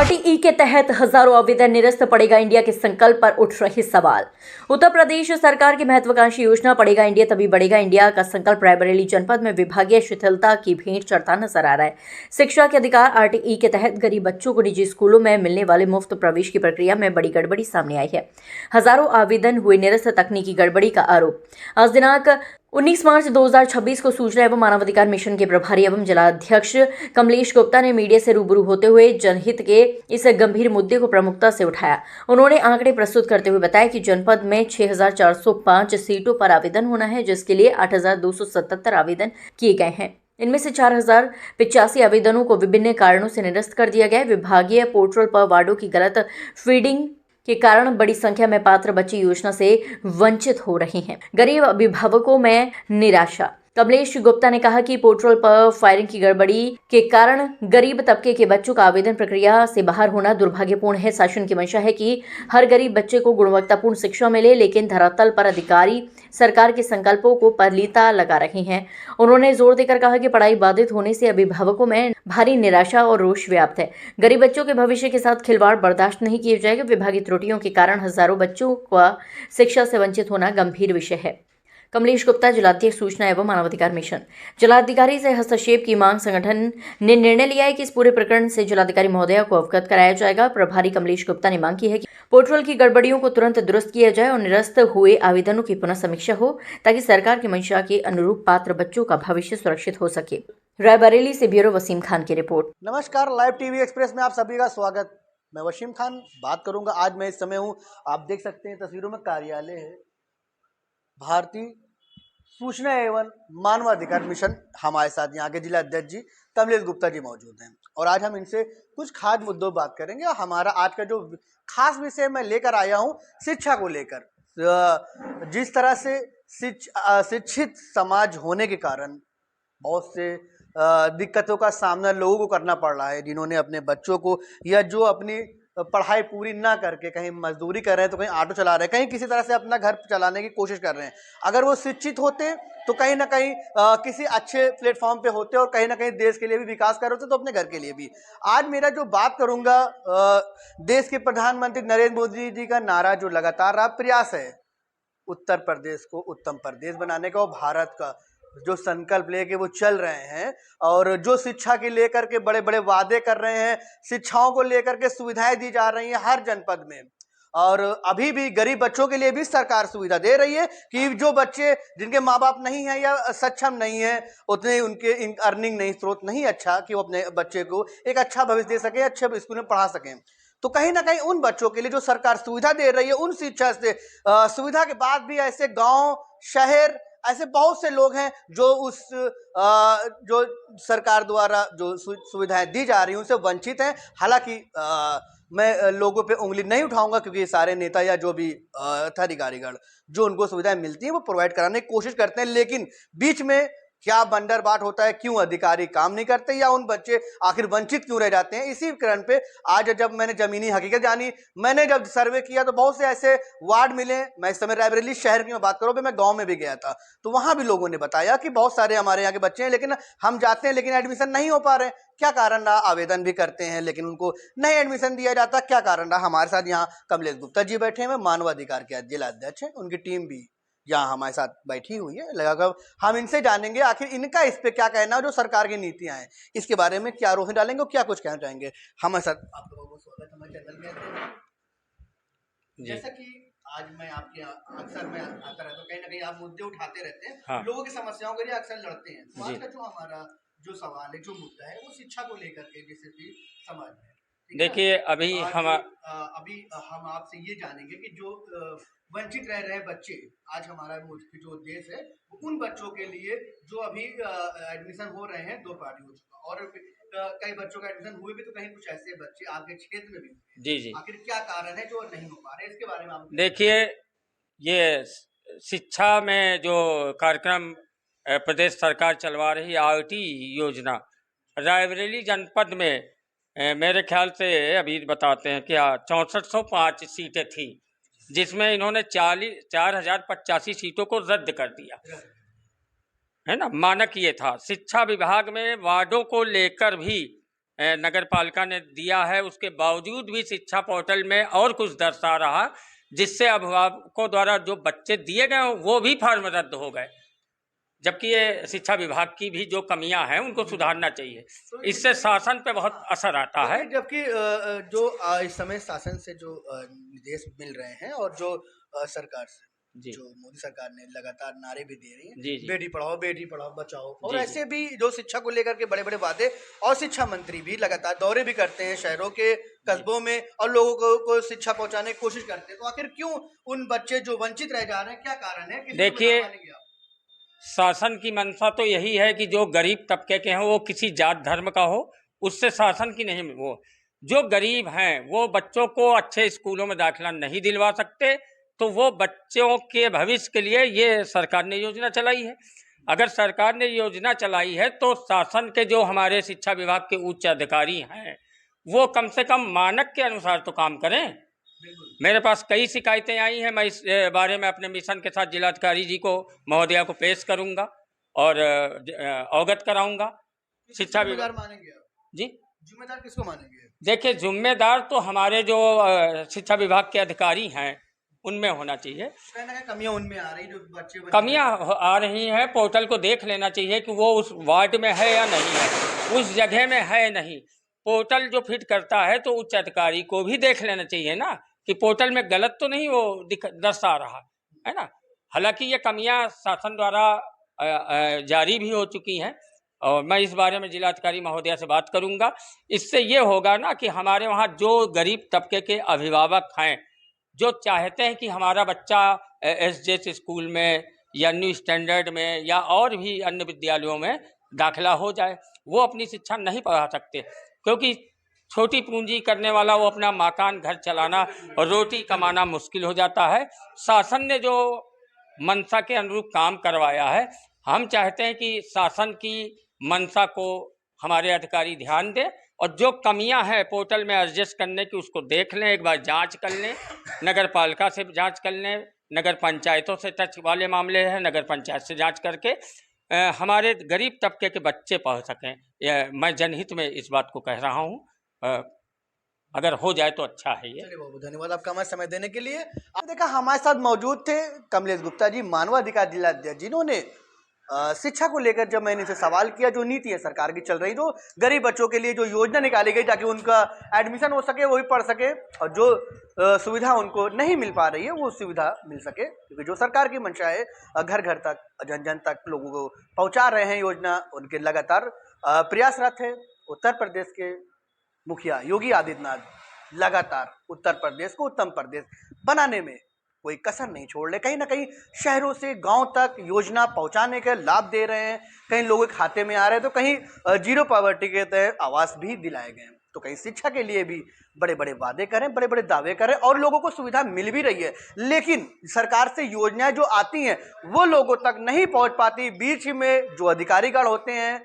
RTE के तहत हजारों आवेदन निरस्त, पड़ेगा इंडिया के संकल्प पर उठ रहे सवाल। उत्तर प्रदेश सरकार की महत्वाकांक्षी योजना पड़ेगा इंडिया तभी बढ़ेगा इंडिया का संकल्प रायबरेली जनपद में विभागीय शिथिलता की भेंट चढ़ता नजर आ रहा है। शिक्षा के अधिकार आरटीई के तहत गरीब बच्चों को निजी स्कूलों में मिलने वाले मुफ्त प्रवेश की प्रक्रिया में बड़ी गड़बड़ी सामने आई है। हजारों आवेदन हुए निरस्त, तकनीकी गड़बड़ी का आरोप। आज दिनांक 19 मार्च 2026 को सूचना एवं मानवाधिकार मिशन के प्रभारी एवं जिलाध्यक्ष कमलेश गुप्ता ने मीडिया से रूबरू होते हुए जनहित के इस गंभीर मुद्दे को प्रमुखता से उठाया। उन्होंने आंकड़े प्रस्तुत करते हुए बताया कि जनपद में 6,405 सीटों पर आवेदन होना है, जिसके लिए 8,277 आवेदन किए गए हैं। इनमें से 4,085 आवेदनों को विभिन्न कारणों से निरस्त कर दिया गया है। विभागीय पोर्टल पर वार्डों की गलत फीडिंग के कारण बड़ी संख्या में पात्र बच्चे योजना से वंचित हो रहे हैं। गरीब अभिभावकों में निराशा। कमलेश गुप्ता ने कहा कि पोर्टल पर फायरिंग की गड़बड़ी के कारण गरीब तबके के बच्चों का आवेदन प्रक्रिया से बाहर होना दुर्भाग्यपूर्ण है। शासन की मंशा है कि हर गरीब बच्चे को गुणवत्तापूर्ण शिक्षा मिले, लेकिन धरातल पर अधिकारी सरकार के संकल्पों को पलीता लगा रहे हैं। उन्होंने जोर देकर कहा कि पढ़ाई बाधित होने से अभिभावकों में भारी निराशा और रोष व्याप्त है। गरीब बच्चों के भविष्य के साथ खिलवाड़ बर्दाश्त नहीं किया जाएगा। विभागीय त्रुटियों के कारण हजारों बच्चों का शिक्षा से वंचित होना गंभीर विषय है। कमलेश गुप्ता, जिलाध्यक्ष सूचना एवं मानवाधिकार मिशन। जिलाधिकारी से हस्तक्षेप की मांग। संगठन ने निर्णय लिया है कि इस पूरे प्रकरण से जिलाधिकारी महोदया को अवगत कराया जाएगा। प्रभारी कमलेश गुप्ता ने मांग की है कि पोर्टल की गड़बड़ियों को तुरंत दुरुस्त किया जाए और निरस्त हुए आवेदनों की पुनः समीक्षा हो, ताकि सरकार की मंशा के अनुरूप पात्र बच्चों का भविष्य सुरक्षित हो सके। रायबरेली से ब्यूरो वसीम खान की रिपोर्ट। नमस्कार, लाइव टीवी एक्सप्रेस में आप सभी का स्वागत। मैं वसीम खान बात करूंगा। आज मैं इस समय हूं, आप देख सकते हैं तस्वीरों में, कार्यालय है भारतीय सूचना एवं मानवाधिकार मिशन। हमारे साथ यहाँ के जिला अध्यक्ष जी कमलेश गुप्ता जी मौजूद हैं और आज हम इनसे कुछ खास मुद्दों पर बात करेंगे। हमारा आज का जो खास विषय मैं लेकर आया हूँ, शिक्षा को लेकर। जिस तरह से शिक्षित समाज होने के कारण बहुत से दिक्कतों का सामना लोगों को करना पड़ रहा है, जिन्होंने अपने बच्चों को या जो अपनी पढ़ाई पूरी ना करके कहीं मजदूरी कर रहे हैं, तो कहीं ऑटो चला रहे हैं, कहीं किसी तरह से अपना घर चलाने की कोशिश कर रहे हैं। अगर वो शिक्षित होते तो कहीं ना कहीं किसी अच्छे प्लेटफॉर्म पे होते और कहीं ना कहीं देश के लिए भी विकास कर होते, तो अपने घर के लिए भी। आज मेरा जो बात करूंगा, देश के प्रधानमंत्री नरेंद्र मोदी जी का नारा जो लगातार प्रयास है उत्तर प्रदेश को उत्तम प्रदेश बनाने का, और भारत का जो संकल्प लेके वो चल रहे हैं और जो शिक्षा के लेकर के बड़े बड़े वादे कर रहे हैं, शिक्षाओं को लेकर के सुविधाएं दी जा रही हैं हर जनपद में। और अभी भी गरीब बच्चों के लिए भी सरकार सुविधा दे रही है कि जो बच्चे जिनके माँ बाप नहीं है या सक्षम नहीं है, उतने उनके अर्निंग नहीं, स्रोत नहीं अच्छा कि वो अपने बच्चे को एक अच्छा भविष्य दे सके, अच्छे स्कूल में पढ़ा सकें, तो कहीं ना कहीं उन बच्चों के लिए जो सरकार सुविधा दे रही है, उन शिक्षा से सुविधा के बाद भी ऐसे गांव शहर ऐसे बहुत से लोग हैं जो उस जो सरकार द्वारा जो सुविधाएं दी जा रही हैं उनसे वंचित हैं। हालांकि मैं लोगों पे उंगली नहीं उठाऊंगा, क्योंकि ये सारे नेता या जो भी अधिकारीगण जो उनको सुविधाएं मिलती हैं वो प्रोवाइड कराने की कोशिश करते हैं, लेकिन बीच में क्या बंदरबाट होता है, क्यों अधिकारी काम नहीं करते या उन बच्चे आखिर वंचित क्यों रह जाते हैं। इसी कारण पे आज जब मैंने जमीनी हकीकत जानी, मैंने जब सर्वे किया तो बहुत से ऐसे वार्ड मिले। मैं इस समय रायबरेली शहर की मैं बात करूँ, मैं गांव में भी गया था, तो वहां भी लोगों ने बताया कि बहुत सारे हमारे यहाँ के बच्चे हैं, लेकिन हम जाते हैं लेकिन एडमिशन नहीं हो पा रहे। क्या कारण रहा? आवेदन भी करते हैं लेकिन उनको नहीं एडमिशन दिया जाता। क्या कारण रहा? हमारे साथ यहाँ कमलेश गुप्ता जी बैठे हैं, मानवाधिकार के जिला अध्यक्ष हैं, उनकी टीम भी यहाँ हमारे साथ बैठी हुई है। लगाकर हम इनसे जानेंगे आखिर इनका इस पे क्या कहना है, जो सरकार की नीतियां हैं इसके बारे में क्या रोशनी डालेंगे और क्या कुछ कहना चाहेंगे। हमारे साथ आप लोगों को स्वागत है हमारे चैनल में। जैसा कि आज मैं आपके अक्सर मैं आता रहता हूँ, कहीं ना कहीं आप मुद्दे उठाते रहते हैं। हाँ। लोगों की समस्याओं के लिए अक्सर लड़ते हैं। तो आज का जो हमारा जो सवाल है, जो मुद्दा है, वो शिक्षा को लेकर के जिससे भी समाज में देखिए अभी हम आपसे ये जानेंगे कि जो वंचित रह रहे हैं बच्चे, आज हमारा जो देश है उन बच्चों के लिए जो अभी एडमिशन हो रहे हैं, 2 पार्टी हो चुका और कई बच्चों का एडमिशन हुए भी, तो कहीं कुछ ऐसे बच्चे आपके क्षेत्र में भी जी आखिर क्या कारण है जो नहीं हो पा रहे, इसके बारे में आप देखिए। ये शिक्षा में जो कार्यक्रम प्रदेश सरकार चलवा रही आरटी योजना, रायबरेली जनपद में मेरे ख्याल से अभी बताते हैं क्या 6405 सीटें थी, जिसमें इन्होंने 4,085 सीटों को रद्द कर दिया है ना। मानक ये था। शिक्षा विभाग में वार्डों को लेकर भी नगर पालिका ने दिया है, उसके बावजूद भी शिक्षा पोर्टल में और कुछ दर्शा रहा, जिससे अभिभावकों द्वारा जो बच्चे दिए गए वो भी फॉर्म रद्द हो गए, जबकि ये शिक्षा विभाग की भी जो कमियां हैं उनको सुधारना चाहिए। इससे शासन पे बहुत असर आता है। जबकि जो इस समय शासन से जो निर्देश मिल रहे हैं और जो सरकार से जी जो मोदी सरकार ने लगातार नारे भी दे रही है, जी जी बेटी पढ़ाओ बचाओ, और जी, ऐसे भी जो शिक्षा को लेकर के बड़े बड़े वादे, और शिक्षा मंत्री भी लगातार दौरे भी करते हैं शहरों के, कस्बों में, और लोगों को शिक्षा पहुंचाने की कोशिश करते हैं। तो आखिर क्यों उन बच्चे जो वंचित रह जा रहे हैं, क्या कारण है? किसी को देखिए, बता पाएंगे आप? शासन की मंशा तो यही है कि जो गरीब तबके के हैं वो किसी जात धर्म का हो, उससे शासन की नहीं, वो जो गरीब हैं वो बच्चों को अच्छे स्कूलों में दाखिला नहीं दिलवा सकते, तो वो बच्चों के भविष्य के लिए ये सरकार ने योजना चलाई है। अगर सरकार ने योजना चलाई है तो शासन के जो हमारे शिक्षा विभाग के उच्च अधिकारी हैं वो कम से कम मानक के अनुसार तो काम करें। मेरे पास कई शिकायतें आई हैं, मैं इस बारे में अपने मिशन के साथ जिलाधिकारी जी को, महोदया को पेश करूंगा और अवगत कराऊंगा। शिक्षा जिम्मेदार विभाग मानेंगे आप? जी, जिम्मेदार किसको मानेंगे? देखिए, जिम्मेदार तो हमारे जो शिक्षा विभाग के अधिकारी हैं उनमें होना चाहिए। कहीं ना कहीं कमियां उनमें आ रही, जो बच्चे कमियां आ रही हैं, पोर्टल को देख लेना चाहिए कि वो उस वार्ड में है या नहीं है, उस जगह में है नहीं। पोर्टल जो फिट करता है तो उच्च अधिकारी को भी देख लेना चाहिए ना कि पोर्टल में गलत तो नहीं वो दर्शा रहा है ना। हालांकि ये कमियां शासन द्वारा जारी भी हो चुकी हैं और मैं इस बारे में जिलाधिकारी महोदया से बात करूंगा। इससे ये होगा ना कि हमारे वहाँ जो गरीब तबके के अभिभावक हैं जो चाहते हैं कि हमारा बच्चा एसजेएस स्कूल में या न्यू स्टैंडर्ड में या और भी अन्य विद्यालयों में दाखिला हो जाए, वो अपनी शिक्षा नहीं पढ़ा सकते, क्योंकि छोटी पूंजी करने वाला वो अपना मकान घर चलाना और रोटी कमाना मुश्किल हो जाता है। शासन ने जो मंशा के अनुरूप काम करवाया है, हम चाहते हैं कि शासन की मंशा को हमारे अधिकारी ध्यान दें और जो कमियां हैं पोर्टल में एडजस्ट करने की उसको देख लें, एक बार जांच कर लें, नगर पालिका से जांच कर लें, नगर पंचायतों से टच वाले मामले हैं नगर पंचायत से जांच करके हमारे गरीब तबके के बच्चे पढ़ सकें। मैं जनहित में इस बात को कह रहा हूँ, अगर हो जाए तो अच्छा है ये। चलिए, बहुत बहुत धन्यवाद आपका हमारे समय देने के लिए। आपने देखा हमारे साथ मौजूद थे कमलेश गुप्ता जी, मानवाधिकार जिलाध्यक्ष, जिन्होंने शिक्षा को लेकर जब मैंने इनसे सवाल किया, जो नीति है सरकार की चल रही, जो गरीब बच्चों के लिए जो योजना निकाली गई ताकि उनका एडमिशन हो सके, वो भी पढ़ सके, और जो सुविधा उनको नहीं मिल पा रही है वो सुविधा मिल सके, क्योंकि जो सरकार की मंशा है घर घर तक, जन जन तक लोगों को पहुंचा रहे हैं योजना, उनके लगातार प्रयासरत है। उत्तर प्रदेश के मुखिया योगी आदित्यनाथ लगातार उत्तर प्रदेश को उत्तम प्रदेश बनाने में कोई कसर नहीं छोड़ रहे। कहीं ना कहीं शहरों से गांव तक योजना पहुंचाने के लाभ दे रहे हैं, कहीं लोगों के खाते में आ रहे हैं, तो कहीं जीरो पॉवर्टी के तहत आवास भी दिलाए गए हैं, तो कहीं शिक्षा के लिए भी बड़े बड़े वादे करें, बड़े बड़े दावे करें, और लोगों को सुविधा मिल भी रही है, लेकिन सरकार से योजनाएं जो आती हैं वो लोगों तक नहीं पहुंच पाती। बीच में जो अधिकारीगण होते हैं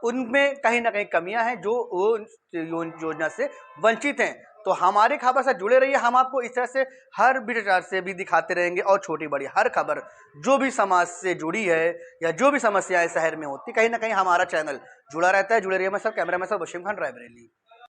उनमें कहीं ना कहीं कमियां हैं, जो योजना से वंचित हैं। तो हमारे खबर से जुड़े रहिए, हम आपको इस तरह से हर विचार से भी दिखाते रहेंगे, और छोटी बड़ी हर खबर जो भी समाज से जुड़ी है या जो भी समस्याएं शहर में होती, कहीं ना कहीं हमारा चैनल जुड़ा रहता है। जुड़े रहिए। मैं सब कैमरा मैन वशीम खान, रायबरेली।